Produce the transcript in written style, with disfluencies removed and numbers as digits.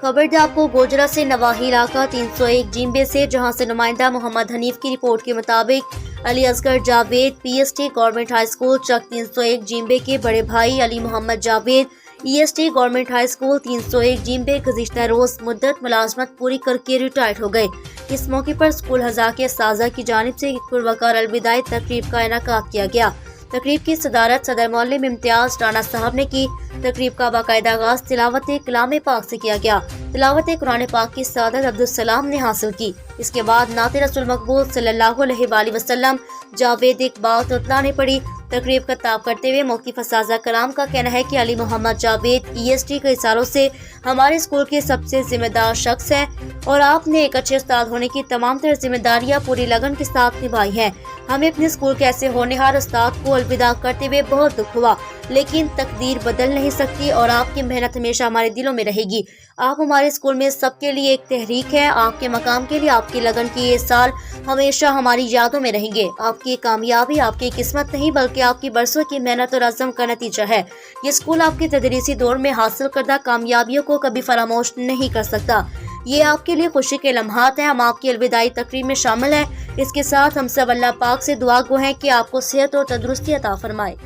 खबरदार को गोजरा से नवाही इलाका 301 जिम्बे से, जहां से नुमाइंदा मोहम्मद हनीफ की रिपोर्ट के मुताबिक Ali Asghar Javed PST government high school Chak 301 जिम्बे के बड़े भाई Ali Mohammad Javed EST government high school 301 जिम्बे गुज़िश्ता रोज मुद्दत मुलाजमत पूरी करके रिटायर्ड हो गए। इस मौके पर स्कूल हज़ा के साजा की जानिब से पुरवकार अलविदाई तकरीब का इनेकाद किया गया। तकरीब की सदारत सदर मोअल्लिम इम्तियाज राना साहब ने की। तकरीब का बाकायदा आगाज तिलावत कलाम पाक से किया गया। तिलावत कुरान पाक की सआदत अब्दुल सलाम ने हासिल की। इसके बाद नाते रसूल मकबूल सल्लल्लाहु अलैहि वसल्लम जावेद इकबाल तुतला ने पढ़ी। तकरीब का ताब करते हुए मौक़िफ़ साजा कलाम का कहना है कि अली मोहम्मद जावेद ईएसटी कई सालों से हमारे स्कूल के सबसे जिम्मेदार शख्स हैं और आपने एक अच्छे उस्ताद होने की तमाम तरह जिम्मेदारियां पूरी लगन के साथ निभाई हैं। हमें अपने स्कूल के ऐसे होनहार उस्ताद को अलविदा करते हुए बहुत दुख हुआ, लेकिन तकदीर बदल नहीं सकती और आपकी मेहनत हमेशा हमारे दिलों में रहेगी। आप हमारे स्कूल में सबके लिए एक तहरीक है। आपके मकाम के लिए आपकी लगन के ये साल हमेशा हमारी यादों में रहेंगे। आपकी कामयाबी आपकी किस्मत नहीं बल्कि आपकी बरसों की मेहनत और अज़्म का नतीजा है। ये स्कूल आपके तदरीसी दौर में हासिल करदा कामयाबियों को कभी फरामोश नहीं कर सकता। ये आपके लिए खुशी के लम्हात हैं। हम आपकी अलविदाई तकरीब में शामिल हैं। इसके साथ हम सब अल्लाह पाक से दुआ गो हैं कि आपको सेहत और तंदुरुस्ती अता फरमाए।